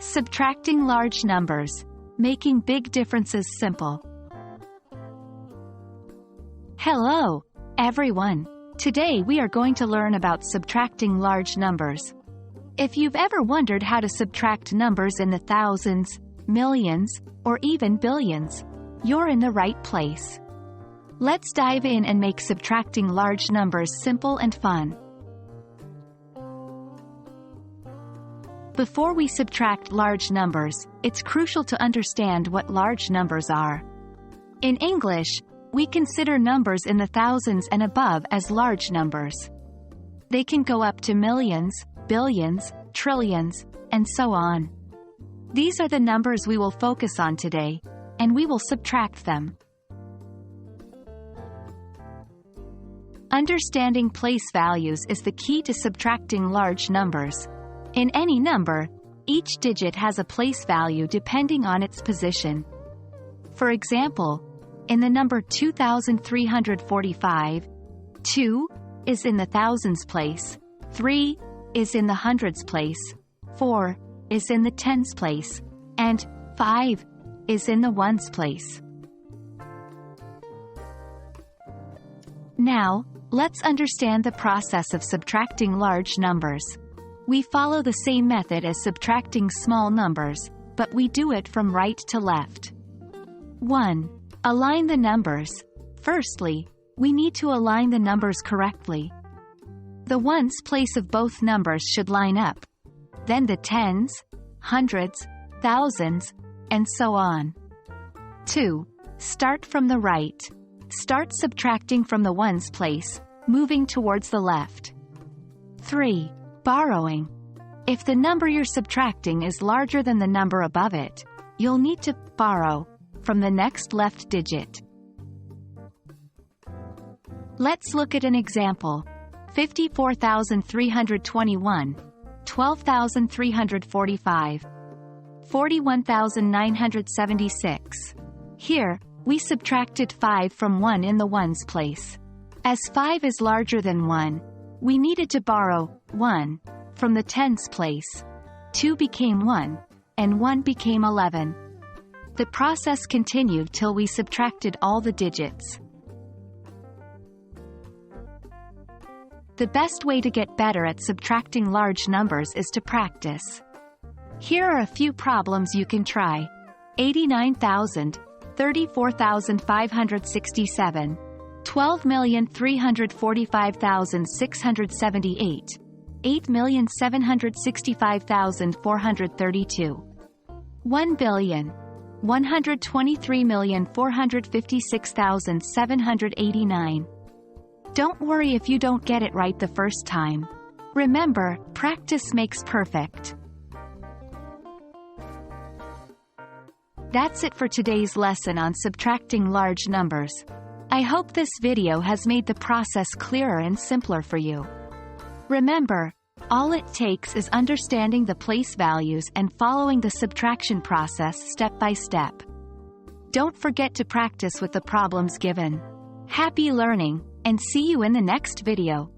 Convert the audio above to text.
Subtracting large numbers, making big differences simple. Hello, everyone. Today we are going to learn about subtracting large numbers. If you've ever wondered how to subtract numbers in the thousands, millions, or even billions, you're in the right place. Let's dive in and make subtracting large numbers simple and fun. Before we subtract large numbers, it's crucial to understand what large numbers are. In English, we consider numbers in the thousands and above as large numbers. They can go up to millions, billions, trillions, and so on. These are the numbers we will focus on today, and we will subtract them. Understanding place values is the key to subtracting large numbers. In any number, each digit has a place value depending on its position. For example, in the number 2345, 2 is in the thousands place, 3 is in the hundreds place, 4 is in the tens place, and 5 is in the ones place. Now, let's understand the process of subtracting large numbers. We follow the same method as subtracting small numbers, but we do it from right to left. 1. Align the numbers. Firstly, we need to align the numbers correctly. The ones place of both numbers should line up. Then the tens, hundreds, thousands, and so on. 2. Start from the right. Start subtracting from the ones place, moving towards the left. 3. Borrowing. If the number you're subtracting is larger than the number above it, you'll need to borrow from the next left digit. Let's look at an example. 54,321, 12,345, 41,976. Here, we subtracted 5 from 1 in the ones place. As 5 is larger than 1, we needed to borrow 1 from the tens place. 2 became 1, and 1 became 11. The process continued till we subtracted all the digits. The best way to get better at subtracting large numbers is to practice. Here are a few problems you can try. 89,000, 34,567, 12,345,678, 8,765,432. 1 billion, 123,456,789. Don't worry if you don't get it right the first time. Remember, practice makes perfect. That's it for today's lesson on subtracting large numbers. I hope this video has made the process clearer and simpler for you. Remember, all it takes is understanding the place values and following the subtraction process step by step. Don't forget to practice with the problems given. Happy learning, and see you in the next video.